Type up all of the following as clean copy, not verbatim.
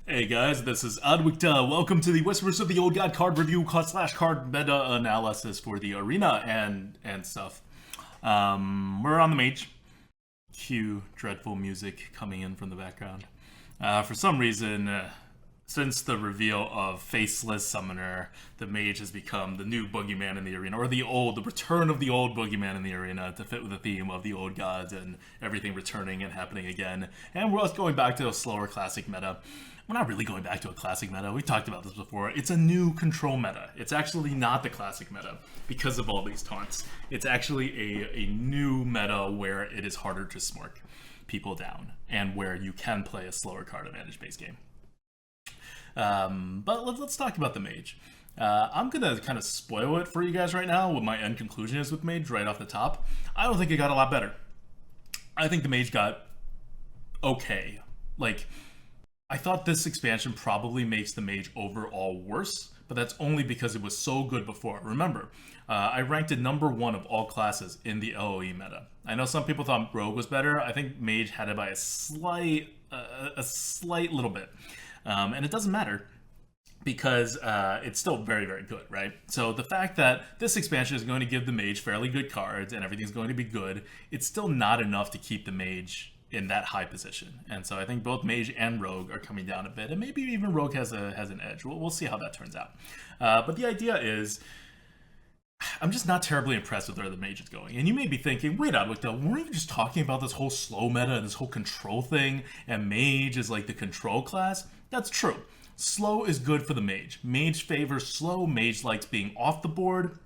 Hey guys, this is ADWCTA. Welcome to the Whispers of the Old God card review slash card meta analysis for the arena and stuff. We're on the Mage. Cue dreadful music coming in from the background. For some reason, since the reveal of Faceless Summoner, the Mage has become the new boogeyman in the arena, or the return of the old boogeyman in the arena to fit with the theme of the old gods and everything returning and happening again. And we're going back to a slower classic meta. We're not really going back to a classic meta. We talked about this before. It's a new control meta. It's actually not the classic meta because of all these taunts. It's actually a new meta where it is harder to smork people down and where you can play a slower card advantage based game. But let's talk about the Mage. I'm gonna kind of spoil it for you guys right now. What my end conclusion is with Mage right off the top. I don't think it got a lot better. I think the Mage got okay. I thought this expansion probably makes the Mage overall worse, but that's only because it was so good before. Remember, I ranked it number 1 of all classes in the LoE meta. I know some people thought Rogue was better. I think Mage had it by a slight little bit. And it doesn't matter because it's still very, very good, right? So the fact that this expansion is going to give the Mage fairly good cards and everything's going to be good, it's still not enough to keep the Mage in that high position. And so I think both Mage and Rogue are coming down a bit, and maybe even Rogue has an edge. We'll see how that turns out. But the idea is, I'm just not terribly impressed with where the Mage is going. And you may be thinking, wait, weren't you just talking about this whole slow meta and this whole control thing, and Mage is like the control class? That's true. Slow is good for the Mage. Mage favors slow. Mage likes being off the board.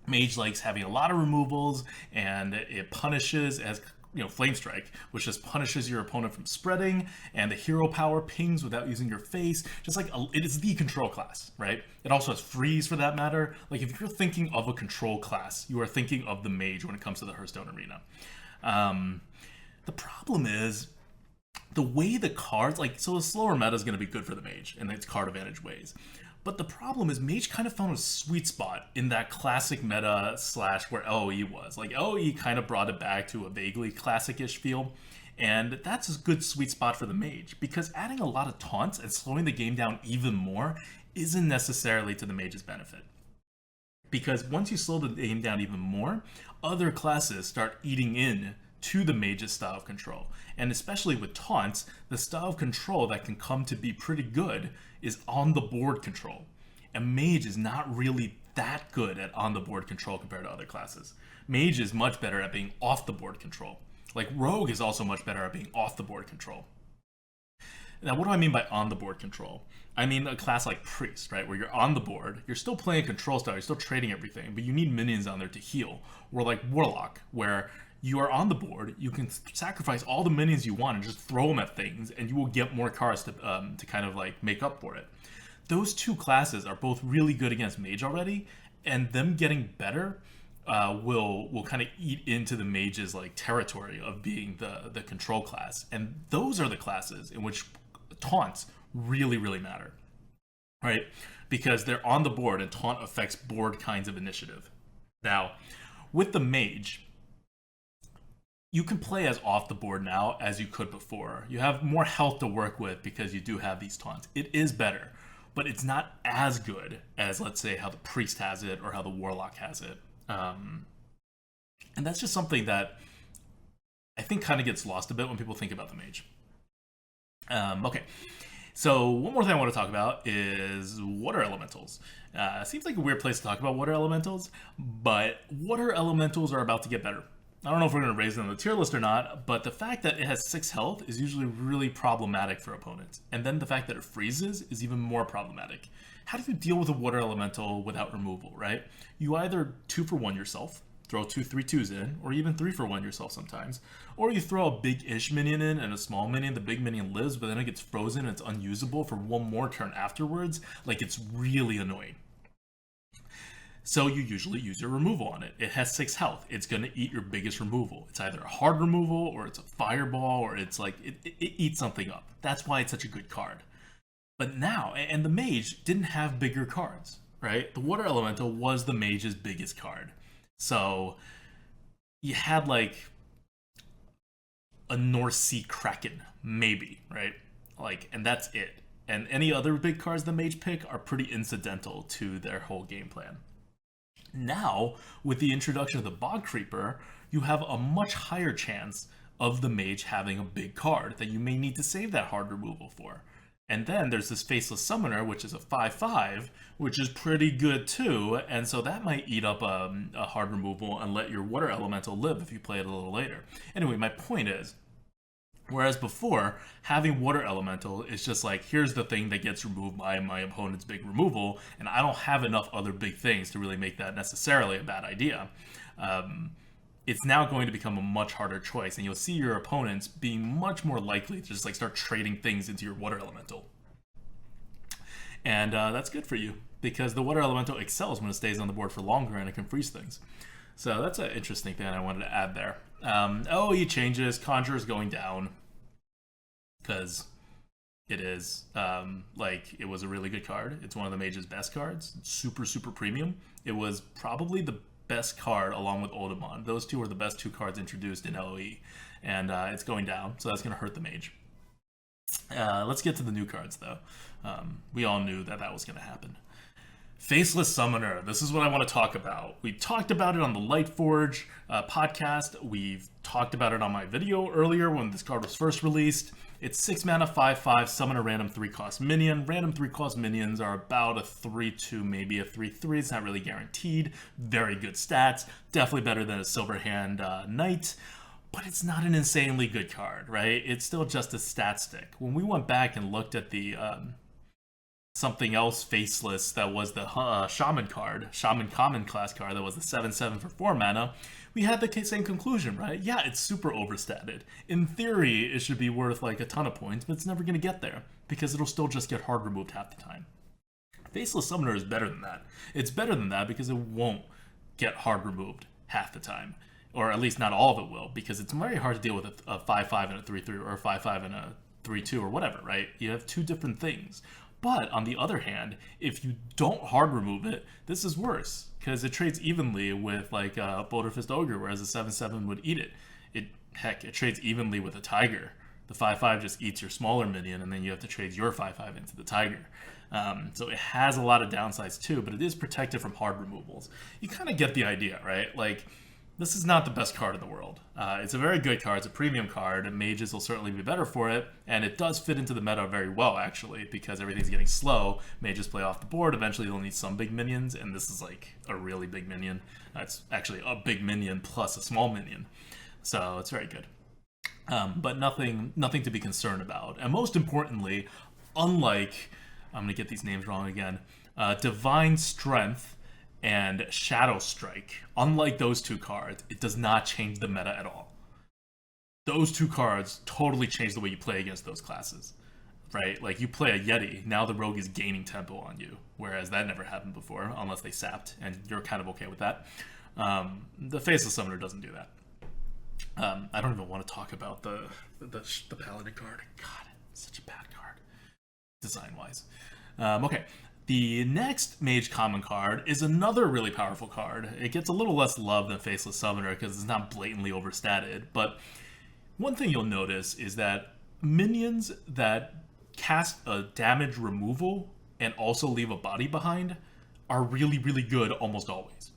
Mage likes having a lot of removals, and it punishes as Flame Strike, which just punishes your opponent from spreading, and the hero power pings without using your face. Just like it is the control class, right? It also has freeze for that matter. Like if you're thinking of a control class, you are thinking of the Mage when it comes to the Hearthstone arena. The problem is the way the cards, so a slower meta is going to be good for the Mage in its card advantage ways. But the problem is Mage kind of found a sweet spot in that classic meta slash where LoE was. Like LoE kind of brought it back to a vaguely classic-ish feel. And that's a good sweet spot for the Mage because adding a lot of taunts and slowing the game down even more isn't necessarily to the Mage's benefit. Because once you slow the game down even more, other classes start eating in to the Mage's style of control. And especially with taunts, the style of control that can come to be pretty good is on the board control. And Mage is not really that good at on the board control compared to other classes. Mage is much better at being off the board control. Like Rogue is also much better at being off the board control. Now, what do I mean by on the board control? I mean a class like Priest, right? Where you're on the board, you're still playing control style, you're still trading everything, but you need minions on there to heal. Or like Warlock, where you are on the board, you can sacrifice all the minions you want and just throw them at things, and you will get more cards to kind of like make up for it. Those two classes are both really good against Mage already, and them getting better will kind of eat into the Mage's like territory of being the control class. And those are the classes in which taunts really, really matter, right? Because they're on the board and taunt affects board kinds of initiative. Now, with the Mage, you can play as off the board now as you could before. You have more health to work with because you do have these taunts. It is better, but it's not as good as, let's say, how the Priest has it or how the Warlock has it. And that's just something that I think kind of gets lost a bit when people think about the Mage. Okay, so one more thing I want to talk about is water elementals. Seems like a weird place to talk about water elementals, but water elementals are about to get better. I don't know if we're going to raise them on the tier list or not, but the fact that it has 6 health is usually really problematic for opponents. And then the fact that it freezes is even more problematic. How do you deal with a water elemental without removal, right? You either 2-for-1 yourself, throw 2 3/2s in, or even 3-for-1 yourself sometimes. Or you throw a big-ish minion in and a small minion. The big minion lives, but then it gets frozen and it's unusable for one more turn afterwards. Like, it's really annoying. So you usually use your removal on it. It has 6 health. It's going to eat your biggest removal. It's either a hard removal or it's a fireball or it's like it eats something up. That's why it's such a good card. But now, and the Mage didn't have bigger cards, right? The Water Elemental was the Mage's biggest card. So you had like a North Sea Kraken, maybe, right? Like, and that's it. And any other big cards the Mage pick are pretty incidental to their whole game plan. Now, with the introduction of the Bog Creeper, you have a much higher chance of the Mage having a big card that you may need to save that hard removal for. And then there's this Faceless Summoner, which is a 5/5, which is pretty good too, and so that might eat up a hard removal and let your Water Elemental live if you play it a little later. Anyway, my point is, whereas before, having Water Elemental is just like, here's the thing that gets removed by my opponent's big removal, and I don't have enough other big things to really make that necessarily a bad idea. It's now going to become a much harder choice, and you'll see your opponents being much more likely to just like start trading things into your Water Elemental. And that's good for you, because the Water Elemental excels when it stays on the board for longer and it can freeze things. So that's an interesting thing I wanted to add there. OE changes, Conjure is going down, because it is, like, it was a really good card. It's one of the Mage's best cards. It's super, super premium. It was probably the best card along with Ughbog. Those two are the best two cards introduced in LOE, and it's going down, so that's going to hurt the Mage. Let's get to the new cards, though. We all knew that that was going to happen. Faceless Summoner. This is what I want to talk about. We talked about it on the Lightforge podcast. We've talked about it on my video earlier when this card was first released. It's 6 mana, 5/5, summon a random 3-cost minion. Random 3-cost minions are about a 3/2, maybe a 3/3. It's not really guaranteed. Very good stats. Definitely better than a Silverhand Knight. But it's not an insanely good card, right? It's still just a stat stick. When we went back and looked at the something else faceless that was the Shaman card, Shaman Common class card that was the 7/7 for 4 mana, we had the same conclusion, right? Yeah, it's super overstated. In theory, it should be worth like a ton of points, but it's never going to get there because it'll still just get hard removed half the time. Faceless Summoner is better than that. It's better than that because it won't get hard removed half the time. Or at least not all of it will, because it's very hard to deal with a 5/5 and a 3/3, or a 5/5 and a 3/2, or whatever, right? You have two different things. But on the other hand, if you don't hard remove it, this is worse, because it trades evenly with like a Boulder Fist Ogre, whereas a 7/7 would eat it. Heck, it trades evenly with a Tiger. The 5/5 just eats your smaller minion, and then you have to trade your 5/5 into the Tiger. So it has a lot of downsides too, but it is protected from hard removals. You kind of get the idea, right? Like, this is not the best card in the world. It's a very good card. It's a premium card, and Mages will certainly be better for it, and it does fit into the meta very well, actually, because everything's getting slow. Mages play off the board. Eventually, they'll need some big minions, and this is like a really big minion. It's actually a big minion plus a small minion, so it's very good. But nothing to be concerned about. And most importantly, unlike, I'm going to get these names wrong again, Divine Strength and Shadow Strike, unlike those two cards, it does not change the meta at all. Those two cards totally change the way you play against those classes, right? Like, you play a Yeti, now the rogue is gaining tempo on you, whereas that never happened before, unless they sapped, and you're kind of okay with that. The Faceless Summoner doesn't do that. I don't even want to talk about the Paladin card. God, it's such a bad card, design-wise. Okay. The next Mage Common card is another really powerful card. It gets a little less love than Faceless Summoner because it's not blatantly overstated, but one thing you'll notice is that minions that cast a damage removal and also leave a body behind are really, really good almost always.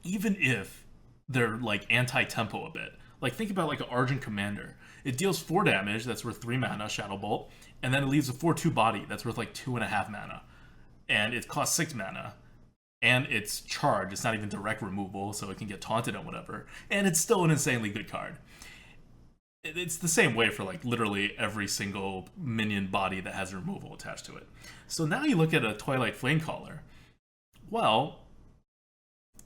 Even if they're like anti-tempo a bit. Like, think about like an Argent Commander. It deals 4 damage, that's worth 3 mana, Shadow Bolt, and then it leaves a 4/2 body that's worth like 2.5 mana. And it costs 6 mana, and it's charged. It's not even direct removal, so it can get taunted and whatever. And it's still an insanely good card. It's the same way for like literally every single minion body that has removal attached to it. So now you look at a Twilight Flamecaller. Well,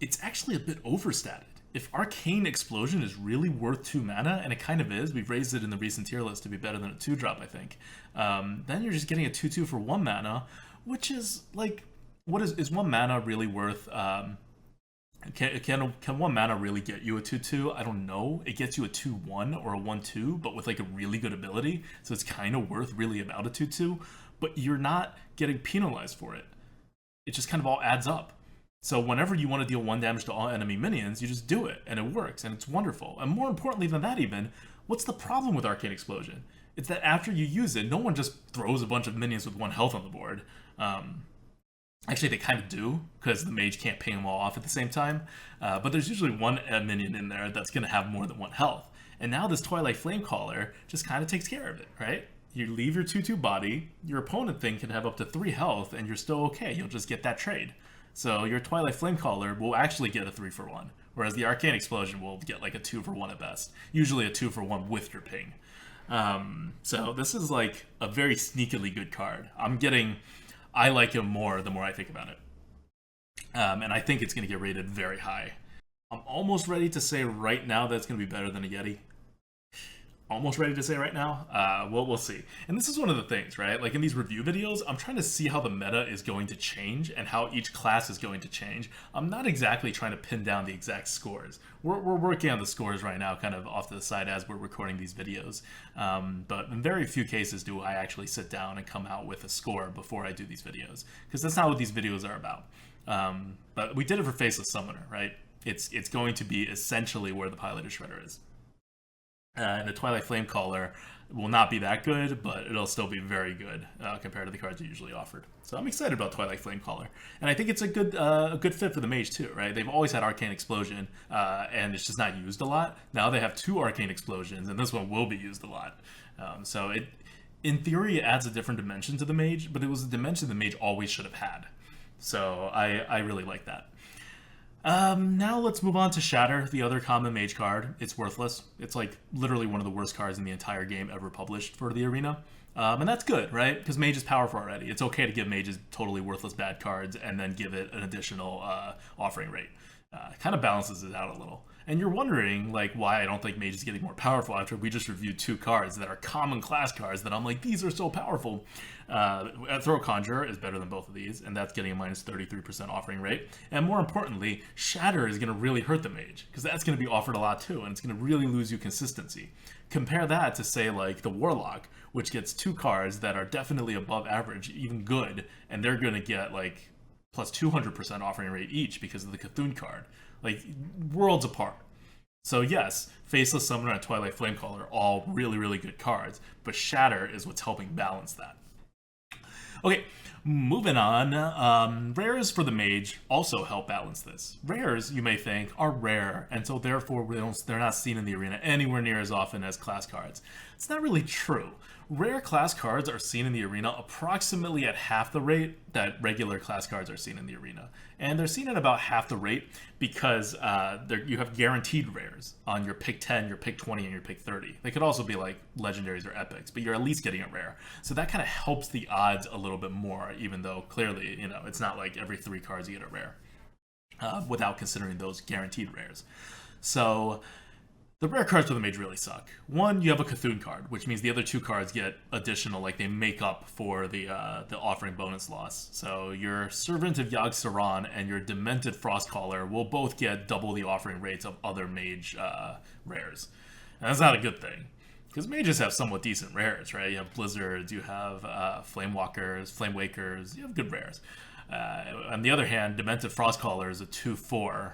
it's actually a bit overstated. If Arcane Explosion is really worth 2 mana, and it kind of is, we've raised it in the recent tier list to be better than a 2-drop, I think, then you're just getting a 2/2 for 1 mana, which is like, what is 1 mana really worth? Can 1 mana really get you a 2/2? I don't know. It gets you a 2/1 or a 1/2, but with like a really good ability, so it's kind of worth really about a 2/2, but you're not getting penalized for it. It just kind of all adds up. So whenever you want to deal 1 damage to all enemy minions, you just do it, and it works, and it's wonderful. And more importantly than that even, what's the problem with Arcane Explosion? It's that after you use it, no one just throws a bunch of minions with 1 health on the board. Actually, they kind of do, because the mage can't ping them all off at the same time. But there's usually 1 minion in there that's going to have more than 1 health. And now this Twilight Flamecaller just kind of takes care of it, right? You leave your 2/2 body, your opponent thing can have up to 3 health, and you're still okay. You'll just get that trade. So your Twilight Flamecaller will actually get a 3-for-1, whereas the Arcane Explosion will get like a 2-for-1 at best. Usually a 2-for-1 with your ping. So this is like a very sneakily good card. I like him more the more I think about it. And I think it's going to get rated very high. I'm almost ready to say right now that it's going to be better than a Yeti. Almost ready to say right now. We'll see. And this is one of the things, right? Like in these review videos, I'm trying to see how the meta is going to change and how each class is going to change. I'm not exactly trying to pin down the exact scores. We're working on the scores right now, kind of off to the side as we're recording these videos. But in very few cases do I actually sit down and come out with a score before I do these videos, because that's not what these videos are about. But we did it for Faceless Summoner, right? It's going to be essentially where the Piloted Shredder is. And the Twilight Flamecaller will not be that good, but it'll still be very good compared to the cards you usually offered. So I'm excited about Twilight Flamecaller, and I think it's a good fit for the Mage too, right? They've always had Arcane Explosion, and it's just not used a lot. Now they have 2 Arcane Explosions, and this one will be used a lot. So it, in theory, it adds a different dimension to the Mage, but it was a dimension the Mage always should have had. So I really like that. Now let's move on to Shatter, the other common mage card. It's worthless. It's like literally one of the worst cards in the entire game ever published for the arena. And that's good, right? Because mage is powerful already. It's okay to give mages totally worthless bad cards and then give it an additional offering rate. It kind of balances it out a little. And you're wondering, like, why I don't think Mage is getting more powerful after we just reviewed 2 cards that are common class cards that I'm like, these are so powerful. Throw Conjurer is better than both of these, and that's getting a minus 33% offering rate. And more importantly, Shatter is going to really hurt the Mage, because that's going to be offered a lot too, and it's going to really lose you consistency. Compare that to, say, like, the Warlock, which gets 2 cards that are definitely above average, even good, and they're going to get, like, plus 200% offering rate each because of the Athiuen card. Like, worlds apart. So yes, Faceless Summoner and Twilight Flamecaller are all really, really good cards, but Shatter is what's helping balance that. Okay, moving on. Rares for the Mage also help balance this. Rares, you may think, are rare, and so therefore they're not seen in the arena anywhere near as often as class cards. It's not really true. Rare class cards are seen in the arena approximately at half the rate that regular class cards are seen in the arena. And they're seen at about half the rate because you have guaranteed rares on your pick 10, your pick 20, and your pick 30. They could also be like legendaries or epics, but you're at least getting a rare. So that kind of helps the odds a little bit more, even though clearly, you know, it's not like every 3 cards you get a rare without considering those guaranteed rares. So the rare cards for the Mage really suck. One, you have a Athiuen card, which means the other 2 cards get additional, like they make up for the offering bonus loss. So your Servant of Yogg-Saron and your Demented Frostcaller will both get double the offering rates of other Mage rares. And that's not a good thing, because Mages have somewhat decent rares, right? You have Blizzards, you have Flamewalkers, Flamewakers, you have good rares. On the other hand, Demented Frostcaller is a 2/4.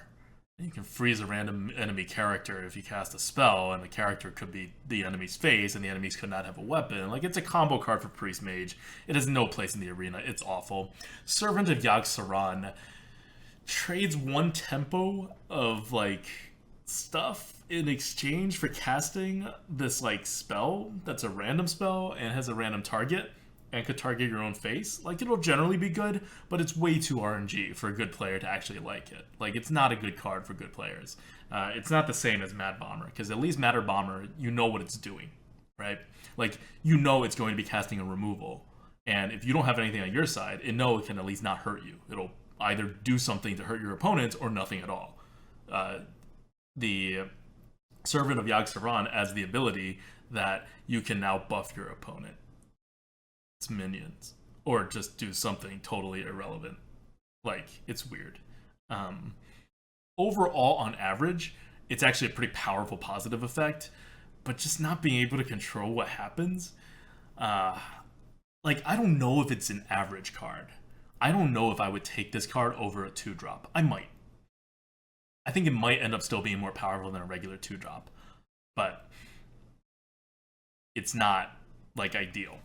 You can freeze a random enemy character if you cast a spell, and the character could be the enemy's face, and the enemies could not have a weapon. Like, it's a combo card for Priest Mage. It has no place in the arena. It's awful. Servant of Yogg-Saron trades 1 tempo of, like, stuff in exchange for casting this, like, spell that's a random spell and has a random target and could target your own face. Like, it'll generally be good, but it's way too RNG for a good player to actually like it. Like, it's not a good card for good players. It's not the same as Mad Bomber, because at least Mad Bomber, you know what it's doing, right? Like, you know it's going to be casting a removal, and if you don't have anything on your side, it can at least not hurt you. It'll either do something to hurt your opponent or nothing at all. The Servant of Yogg-Saron adds the ability that you can now buff your opponent, its minions, or just do something totally irrelevant. Like, it's weird. Overall, on average, it's actually a pretty powerful positive effect, but just not being able to control what happens, like, I don't know if it's an average card. I don't know if I would take this card over a 2-drop. I might. I think it might end up still being more powerful than a regular 2-drop, but it's not like ideal.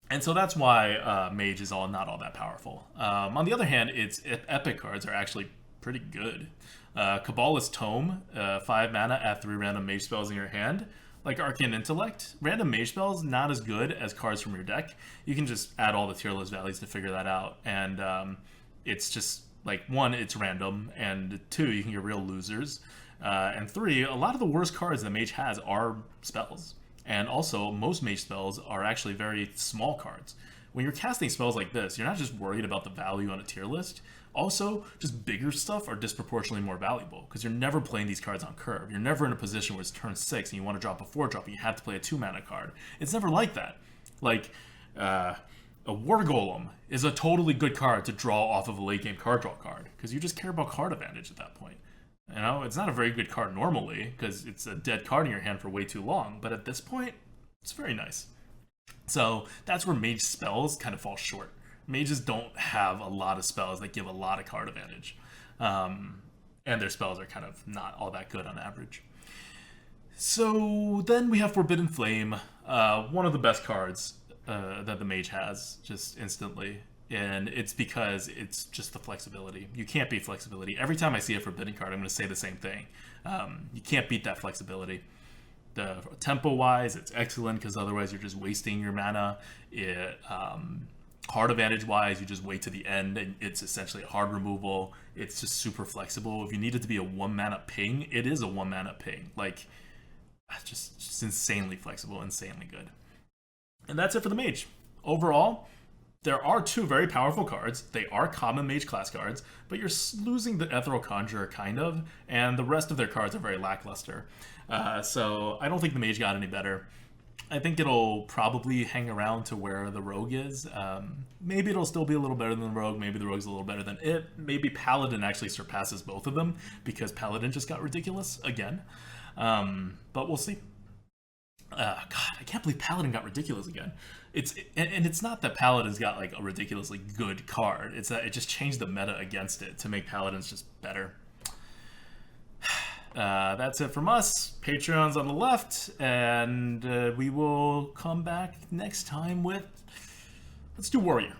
And so that's why Mage is not all that powerful. On the other hand, its epic cards are actually pretty good. Kabbalist Tome, 5 mana, add 3 random Mage spells in your hand. Like Arcane Intellect, random Mage spells not as good as cards from your deck. You can just add all the tier list values to figure that out. And it's just, like, 1, it's random, and 2, you can get real losers. And 3, a lot of the worst cards that Mage has are spells. And also, most Mage spells are actually very small cards. When you're casting spells like this, you're not just worried about the value on a tier list. Also, just bigger stuff are disproportionately more valuable, because you're never playing these cards on curve. You're never in a position where it's turn 6 and you want to drop a 4-drop and you have to play a 2-mana card. It's never like that. Like, a War Golem is a totally good card to draw off of a late game card draw card, because you just care about card advantage at that point. You know, it's not a very good card normally, because it's a dead card in your hand for way too long, but at this point, it's very nice. So that's where Mage spells kind of fall short. Mages don't have a lot of spells that give a lot of card advantage. And their spells are kind of not all that good on average. So then we have Forbidden Flame, one of the best cards that the Mage has, just instantly. And it's because it's just the flexibility. You can't beat flexibility. Every time I see a Forbidden card, I'm going to say the same thing. You can't beat that flexibility. The tempo-wise, it's excellent, because otherwise you're just wasting your mana. Hard advantage-wise, you just wait to the end, and it's essentially a hard removal. It's just super flexible. If you need it to be a 1-mana ping, it is a 1-mana ping. Like, just insanely flexible, insanely good. And that's it for the Mage. Overall, there are 2 very powerful cards. They are common Mage class cards, but you're losing the Ethereal Conjurer, kind of, and the rest of their cards are very lackluster. So I don't think the Mage got any better. I think it'll probably hang around to where the Rogue is. Maybe it'll still be a little better than the Rogue. Maybe the Rogue's a little better than it. Maybe Paladin actually surpasses both of them, because Paladin just got ridiculous again. But we'll see. God, I can't believe Paladin got ridiculous again. It's not that Paladin's got like a ridiculously good card. It's that it just changed the meta against it to make Paladins just better. That's it from us. Patreon's on the left, and we will come back next time with... Let's do Warrior.